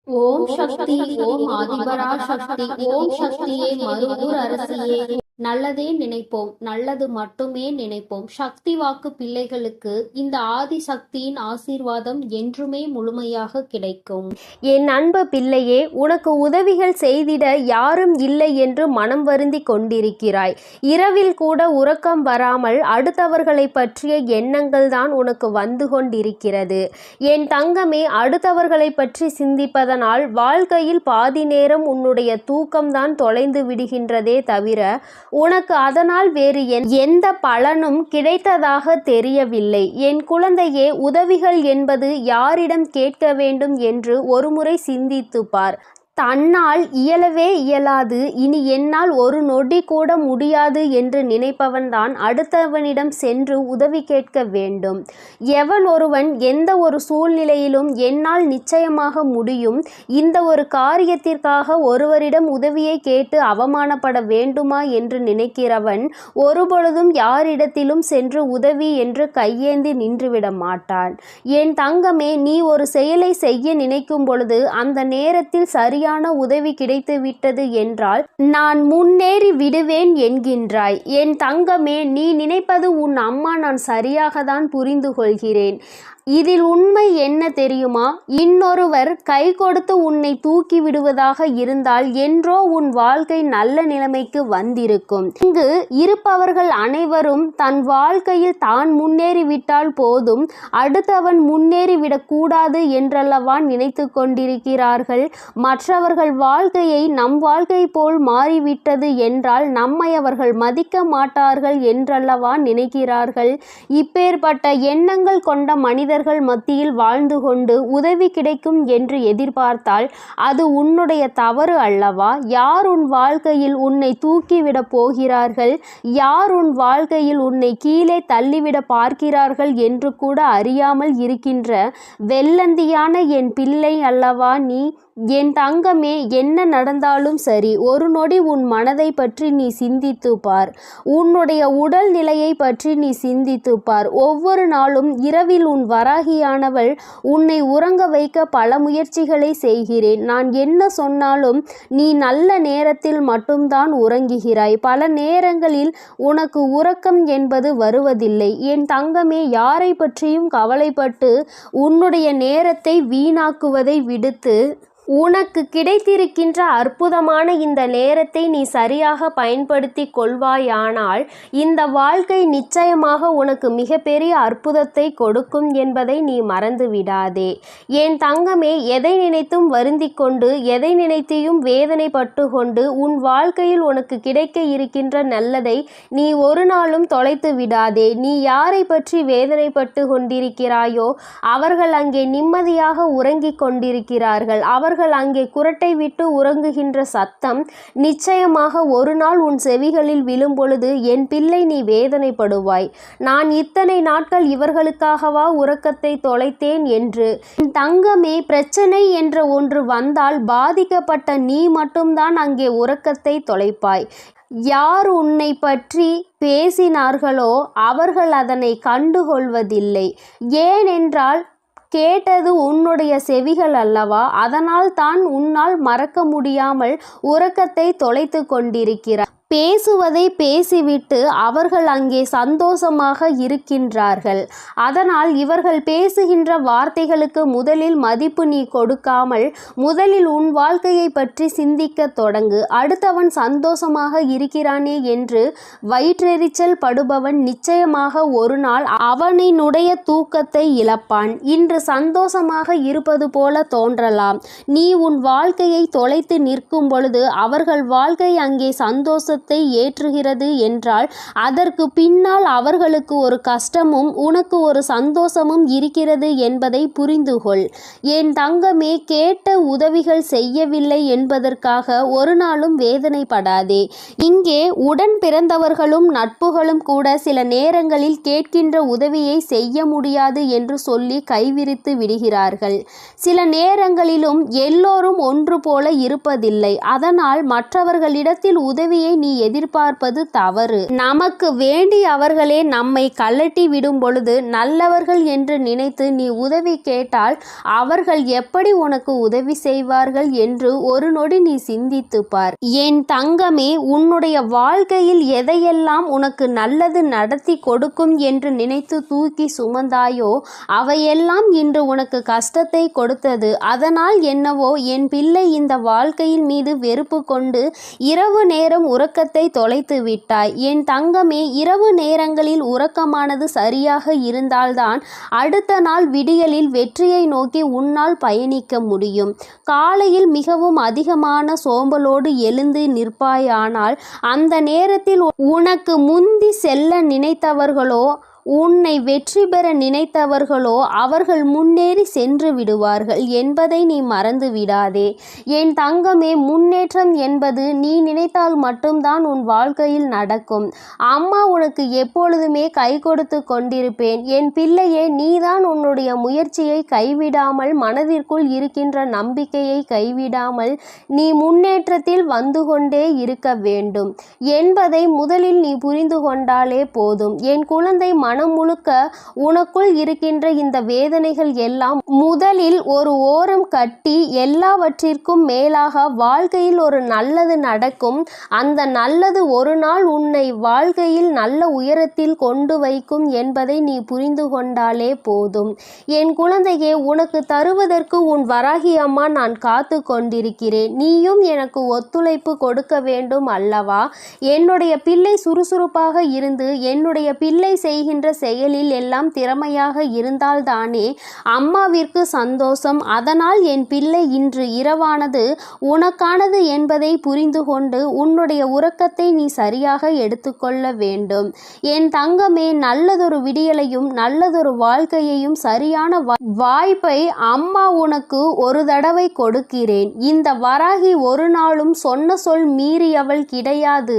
ஓம் சக்தி. ஓம் ஆதிபரா சக்தி. ஓம் சக்தியே மருவூர் அரசியே. நல்லதே நினைப்போம், நல்லது மட்டுமே நினைப்போம். சக்தி வாக்கு பிள்ளைகளுக்கு இந்த ஆதி சக்தியின் ஆசீர்வாதம் என்றுமே முழுமையாக கிடைக்கும். என் அன்பு பிள்ளையே, உனக்கு உதவிகள் செய்திட யாரும் இல்லை என்று மனம் வருந்தி கொண்டிருக்கிறாய். இரவில் கூட உறக்கம் வராமல் அடுத்தவர்களை பற்றிய எண்ணங்கள் தான் உனக்கு வந்து கொண்டிருக்கிறது. என் தங்கமே, அடுத்தவர்களை பற்றி சிந்திப்பதனால் வாழ்க்கையில் பாதி நேரம் உன்னுடைய தூக்கம்தான் தொலைந்து விடுகின்றதே தவிர உனக்கு அதனால் வேறு எந்த பலனும் கிடைத்ததாக தெரியவில்லை. என் குழந்தையே, உதவிகள் என்பது யாரிடம் கேட்க வேண்டும் என்று ஒருமுறை சிந்தித்துப் பார். தன்னால் இயலவே இயலாது, இனி என்னால் ஒரு நொடி கூட முடியாது என்று நினைப்பவன்தான் அடுத்தவனிடம் சென்று உதவி கேட்க வேண்டும். எவன் ஒருவன் எந்த ஒரு சூழ்நிலையிலும் என்னால் நிச்சயமாக முடியும், இந்த ஒரு காரியத்திற்காக ஒருவரிடம் உதவியை கேட்டு அவமானப்பட வேண்டுமா என்று நினைக்கிறவன் ஒருபொழுதும் யாரிடத்திலும் சென்று உதவி என்று கையேந்தி நின்றுவிட மாட்டான். என் தங்கமே, நீ ஒரு செயலை செய்ய நினைக்கும் பொழுது அந்த நேரத்தில் சரியான உதவி கிடைத்து விட்டது என்றால் நான் முன்னேறி விடுவேன் என்கின்றாய். என் தங்கமே, நீ நினைப்பது உன் அம்மா நான் சரியாக தான் புரிந்து கொள்கிறேன். இதில் உண்மை என்ன தெரியுமா? இன்னொருவர் கை கொடுத்து உன்னை தூக்கி விடுவதாக இருந்தால் என்றோ உன் வாழ்க்கை நல்ல நிலைமைக்கு வந்திருக்கும். இங்கு இருப்பவர்கள் அனைவரும் தன் வாழ்க்கையில் தான் முன்னேறிவிட்டால் போதும், அடுத்தவன் முன்னேறிவிடக்கூடாது என்றல்லவா நினைத்து கொண்டிருக்கிறார்கள். மற்றவர்கள் வாழ்க்கையை நம் வாழ்க்கை போல் மாறிவிட்டது என்றால் நம்மை அவர்கள் மதிக்க மாட்டார்கள் என்றல்லவா நினைக்கிறார்கள். இப்பேற்பட்ட எண்ணங்கள் கொண்ட மனிதர்கள் மத்தியில் வாழ்ந்து கொண்டு உதவி கிடைக்கும் என்று எதிர்பார்த்தால் அது உன்னுடைய தவறு அல்லவா? யார் உன் வாழ்க்கையில் உன்னை தூக்கிவிட போகிறார்கள், யார் உன் வாழ்க்கையில் உன்னை கீழே தள்ளிவிட பார்க்கிறார்கள் என்று கூட அறியாமல் இருக்கின்ற வெள்ளந்தியான என் பிள்ளை அல்லவா நீ? என் தங்கமே, என்ன நடந்தாலும் சரி, ஒரு நொடி உன் மனதை பற்றி நீ சிந்தித்து பார். உன்னுடைய உடல் நிலையை பற்றி நீ சிந்தித்து பார். ஒவ்வொரு நாளும் இரவில் உன் வராகியானவள் உன்னை உறங்க வைக்க பல முயற்சிகளை செய்கிறேன். நான் என்ன சொன்னாலும் நீ நல்ல நேரத்தில் மட்டும்தான் உறங்குகிறாய். பல நேரங்களில் உனக்கு உறக்கம் என்பது வருவதில்லை. என் தங்கமே, யாரை பற்றியும் கவலைப்பட்டு உன்னுடைய நேரத்தை வீணாக்குவதை விடுத்து உனக்கு கிடைத்திருக்கின்ற அற்புதமான இந்த நேரத்தை நீ சரியாக பயன்படுத்தி கொள்வாயானால் இந்த வாழ்க்கை நிச்சயமாக உனக்கு மிகப்பெரிய அற்புதத்தை கொடுக்கும் என்பதை நீ மறந்து விடாதே. என் தங்கமே, எதை நினைத்தும் வருந்தி கொண்டு எதை நினைத்தையும் வேதனைப்பட்டு கொண்டு உன் வாழ்க்கையில் உனக்கு கிடைக்க இருக்கின்ற நல்லதை நீ ஒரு நாளும் தொலைத்து விடாதே. நீ யாரை பற்றி வேதனைப்பட்டு கொண்டிருக்கிறாயோ அவர்கள் அங்கே நிம்மதியாக உறங்கிக் கொண்டிருக்கிறார்கள். அவர்கள் அங்கே குரட்டை விட்டு உறங்குகின்ற சத்தம் நிச்சயமாக ஒரு நாள் உன் செவிகளில் விழும் பொழுது என் பிள்ளை நீ வேதனைப்படுவாய். நான் இத்தனை நாட்கள் இவர்களுக்காகவா உறக்கத்தை தொலைத்தேன் என்று. தங்கமே, பிரச்சனை என்ற ஒன்று வந்தால் பாதிக்கப்பட்ட நீ மட்டும்தான் அங்கே உறக்கத்தை தொலைப்பாய். யார் உன்னை பற்றி பேசினார்களோ அவர்கள் அதனை கண்டுகொள்வதில்லை. ஏனென்றால் கேட்டது உன்னுடைய செவிகள் அல்லவா? அதனால் தான் உன்னால் மறக்க முடியாமல் உறக்கத்தை தொலைத்து கொண்டிருக்கிறார். பேசுவதை பேசிவிட்டு அவர்கள் அங்கே சந்தோஷமாக இருக்கின்றார்கள். அதனால் இவர்கள் பேசுகின்ற வார்த்தைகளுக்கு முதலில் மதிப்பு நீ கொடுக்காமல் முதலில் உன் வாழ்க்கையை பற்றி சிந்திக்க தொடங்கு. அடுத்தவன் சந்தோஷமாக இருக்கிறானே என்று வயிற்றெரிச்சல் படுபவன் நிச்சயமாக ஒரு நாள் அவனினுடைய தூக்கத்தை இழப்பான். இன்று சந்தோஷமாக இருப்பது போல தோன்றலாம். நீ உன் வாழ்க்கையை தொலைத்து நிற்கும் பொழுது அவர்கள் வாழ்க்கை அங்கே சந்தோஷ ஏற்றுகிறது என்றால் அதற்கு பின்னால் அவர்களுக்கு ஒரு கஷ்டமும் உனக்கு ஒரு சந்தோஷமும் இருக்கிறது என்பதை புரிந்து கொள். என் தங்கமே, கேட்ட உதவிகள் செய்யவில்லை என்பதற்காக ஒரு நாளும் வேதனைப்படாதே. இங்கே உடன் பிறந்தவர்களும் நட்புகளும் கூட சில நேரங்களில் கேட்கின்ற உதவியை செய்ய முடியாது என்று சொல்லி கைவிரித்து விடுகிறார்கள். சில நேரங்களிலும் எல்லோரும் ஒன்று போல இருப்பதில்லை. அதனால் மற்றவர்களிடத்தில் உதவியை நீ எதிர்பார்ப்பது தவறு. நமக்கு வேண்டியவர்களே நம்மை கழட்டி விடும் பொழுது நல்லவர்கள் என்று நினைத்து நீ உதவி கேட்டால் அவர்கள் எப்படி உனக்கு உதவி செய்வார்கள் என்று ஒரு நொடி நீ சிந்தித்து பார். என் தங்கமே, உன்னுடைய வாழ்க்கையில் எதையெல்லாம் உனக்கு நல்லது நடத்தி கொடுக்கும் என்று நினைத்து தூக்கி சுமந்தாயோ அவையெல்லாம் இன்று உனக்கு கஷ்டத்தை கொடுத்தது. அதனால் என்னவோ என் பிள்ளை இந்த வாழ்க்கையின் மீது வெறுப்பு கொண்டு இரவு நேரம் உறக்கத்தை தொலைத்து விட்டாய். என் தங்கமே, இரவு நேரங்களில் உறக்கமானது சரியாக இருந்தால்தான் அடுத்த நாள் விடியலில் வெற்றியை நோக்கி உன்னால் பயணிக்க முடியும். காலையில் மிகவும் அதிகமான சோம்பலோடு எழுந்து நிற்பாயானால் அந்த நேரத்தில் உனக்கு முந்தி செல்ல நினைத்தவர்களோ உன்னை வெற்றி பெற நினைத்தவர்களோ அவர்கள் முன்னேறி சென்று விடுவார்கள் என்பதை நீ மறந்து விடாதே. என் தங்கமே, முன்னேற்றம் என்பது நீ நினைத்தால் மட்டும்தான் உன் வாழ்க்கையில் நடக்கும். அம்மா உனக்கு எப்பொழுதுமே கை கொடுத்து கொண்டிருப்பேன். என் பிள்ளையே, நீதான் உன்னுடைய முயற்சியை கைவிடாமல், மனதிற்குள் இருக்கின்ற நம்பிக்கையை கைவிடாமல் நீ முன்னேற்றத்தில் வந்து கொண்டே இருக்க வேண்டும் என்பதை முதலில் நீ புரிந்து கொண்டாலே போதும். என் குழந்தை, மனம் முழுக்க உனக்குள் இருக்கின்ற இந்த வேதனைகள் எல்லாம் முதலில் ஒரு ஓரம் கட்டி எல்லாவற்றிற்கும் மேலாக வாழ்க்கையில் ஒரு நல்லது நடக்கும். அந்த நல்லது ஒரு நாள் உன்னை வாழ்க்கையில் நல்ல உயரத்தில் கொண்டு வைக்கும் என்பதை நீ புரிந்து கொண்டாலே போதும். என் குழந்தையே, உனக்கு தருவதற்கு உன் வராகி அம்மா நான் காத்து கொண்டிருக்கிறேன். நீயும் எனக்கு ஒத்துழைப்பு கொடுக்க வேண்டும் அல்லவா? என்னுடைய பிள்ளை சுறுசுறுப்பாக இருந்து என்னுடைய பிள்ளை செய்கின்ற செயலில் எல்லாம் திறமையாக இருந்தால்தானே அம்மாவிற்கு சந்தோஷம். அதனால் என் பிள்ளை இன்று இரவானது உனக்கானது என்பதை புரிந்து கொண்டு உன்னுடைய உறக்கத்தை நீ சரியாக எடுத்துக்கொள்ள வேண்டும். என் தங்கமே, நல்லதொரு விடியலையும் நல்லதொரு வாழ்க்கையையும் சரியான வாய்ப்பை அம்மா உனக்கு ஒரு தடவை கொடுக்கிறேன். இந்த வராகி ஒரு நாளும் சொன்ன சொல் மீறியவள் கிடையாது.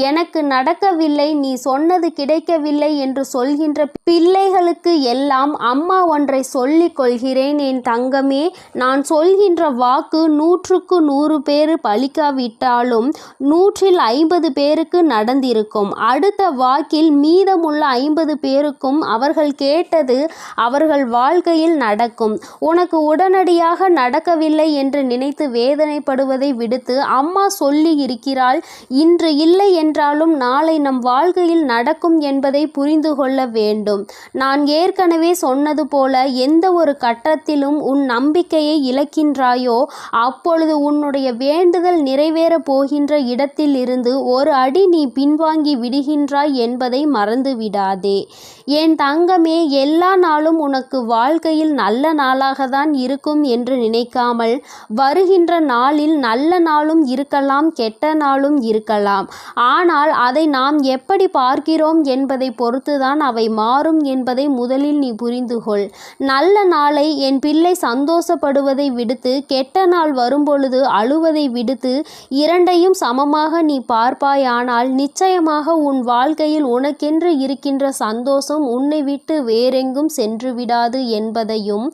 எனக்கு நடக்கவில்லை, நீ சொன்னது கிடைக்கவில்லை என்று சொல்கின்ற பிள்ளைகளுக்கு எல்லாம் அம்மா ஒன்றை சொல்லிக் கொள்கிறேன். என் தங்கமே, நான் சொல்கின்ற வாக்கு 100க்கு 100 பேர் பலிக்காவிட்டாலும் 150 பேருக்கு நடந்திருக்கும். அடுத்த வாக்கில் மீதமுள்ள 50 பேருக்கும் அவர்கள் கேட்டது அவர்கள் வாழ்க்கையில் நடக்கும். உனக்கு உடனடியாக நடக்கவில்லை என்று நினைத்து வேதனைப்படுவதை விடுத்து அம்மா சொல்லி இருக்கிறாள். இன்று இல்லை என்றாலும் நாளை நம் வாழ்க்கையில் நடக்கும் என்பதை புரிந்து கொள்ள வேண்டும். நான் ஏற்கனவே சொன்னது போல எந்த ஒரு கட்டத்திலும் உன் நம்பிக்கையை இழக்கின்றாயோ அப்பொழுது உன்னுடைய வேண்டுதல் நிறைவேற போகின்ற இடத்தில் இருந்து ஒரு அடி நீ பின்வாங்கி விடுகின்றாய் என்பதை மறந்து விடாதே. என் தங்கமே, எல்லா நாளும் உனக்கு வாழ்க்கையில் நல்ல நாளாக தான் இருக்கும் என்று நினைக்காமல் வருகின்ற நாளில் நல்ல நாளும் இருக்கலாம், கெட்ட நாளும் இருக்கலாம். ஆனால் அதை நாம் எப்படி பார்க்கிறோம் என்பதை பொறுத்துதான் அவை மாறும் என்பதை முதலில் நீ புரிந்து கொள். நல்ல நாளை என் பிள்ளை சந்தோஷப்படுவதை விடுத்து கெட்ட நாள் வரும்பொழுது அழுவதை விடுத்து இரண்டையும் சமமாக நீ பார்ப்பாயானால் நிச்சயமாக உன் வாழ்க்கையில் உனக்கென்று இருக்கின்ற சந்தோஷம் உன்னை விட்டு வேறெங்கும் சென்று விடாது என்பதையும்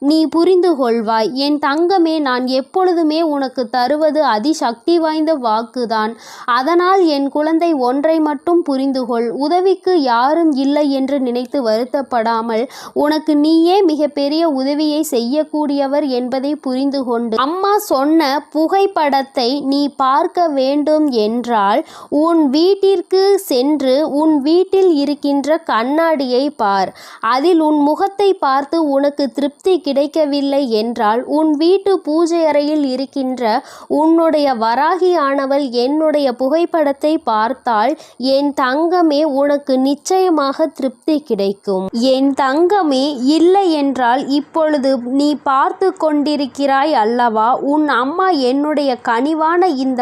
நீ புரிந்து கொள்வாய். என் தங்கமே, நான் எப்பொழுதுமே உனக்கு தருவது அதிசக்தி வாய்ந்த வாக்குதான். அதனால் என் குழந்தை, ஒன்றை மட்டும் புரிந்து கொள். உதவிக்கு யாரும் இல்லை என்று நினைத்து வருத்தப்படாமல் உனக்கு நீயே மிகப்பெரிய உதவியை செய்யக்கூடியவர் என்பதை புரிந்து கொண்டு அம்மா சொன்ன புகைப்படத்தை நீ பார்க்க வேண்டும் என்றால் உன் வீட்டிற்கு சென்று உன் வீட்டில் இருக்கின்ற கண்ணாடியை பார். அதில் உன் முகத்தை பார்த்து உனக்கு திருப்தி கிடைக்கவில்லை என்றால் உன் வீட்டு பூஜை அறையில் இருக்கின்ற உன்னுடைய வராகியானவள் என்னுடைய புகைப்படத்தை பார்த்தால் என் தங்கமே, உனக்கு நிச்சயமாக திருப்தி கிடைக்கும். என் தங்கமே, இல்லை என்றால் இப்பொழுது நீ பார்த்து கொண்டிருக்கிறாய் அல்லவா? உன் அம்மா என்னுடைய கனிவான இந்த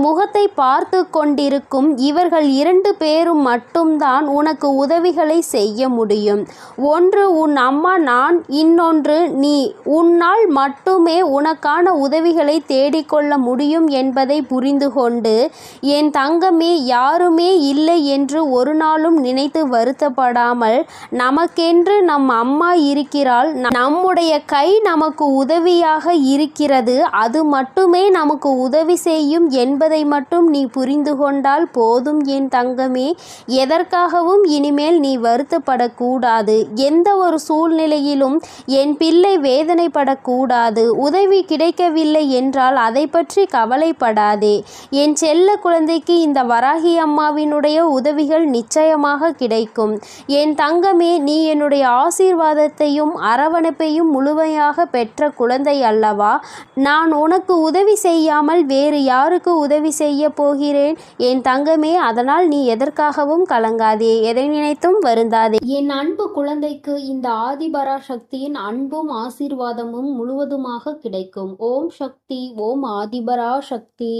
முகத்தை பார்த்து கொண்டிருக்கும் இவர்கள் 2 பேரும் மட்டும்தான் உனக்கு உதவிகளை செய்ய முடியும். ஒன்று உன் அம்மா நான், இன்னொன்று நீ. உன்னால் மட்டுமே உனக்கான உதவிகளை தேடிக்கொள்ள முடியும் என்பதை புரிந்து கொண்டு என் தங்கமே, யாருமே இல்லை என்று ஒரு நாளும் மட்டும் நினைத்து வருத்தப்படாமல், நமக்கென்று நம் அம்மா இருக்கிறாள், நம்முடைய கை நமக்கு உதவியாக இருக்கிறது, அது மட்டுமே நமக்கு உதவி செய்யும் என்பதை மட்டும் நீ புரிந்து கொண்டால் போதும் என் தங்கமே. எதற்காகவும் இனிமேல் நீ வருத்தப்படக்கூடாது. எந்த ஒரு சூழ்நிலையிலும் என் பிள்ளை வேதனைப்படக்கூடாது. உதவி கிடைக்கவில்லை என்றால் அதை பற்றி கவலைப்படாதே. என் செல்ல குழந்தைக்கு இந்த வராகி அம்மாவினுடைய உதவிகள் நிச்சயமாக கிடைக்கும். என் தங்கமே, நீ என்னுடைய ஆசீர்வாதத்தையும் அரவணைப்பையும் முழுமையாக பெற்ற குழந்தை அல்லவா? நான் உனக்கு உதவி செய்யாமல் வேறு யாருக்கு உதவி செய்ய போகிறேன் என் தங்கமே? அதனால் நீ எதற்காகவும் கலங்காதே, எதை நினைத்தும் வருந்தாதே. என் அன்பு குழந்தைக்கு இந்த ஆதிபராசக்தியின் அன்பும் ஆசீர்வாதமும் முழுவதுமாக கிடைக்கும். ஓம் சக்தி, ஓம் ஆதிபராசக்தி.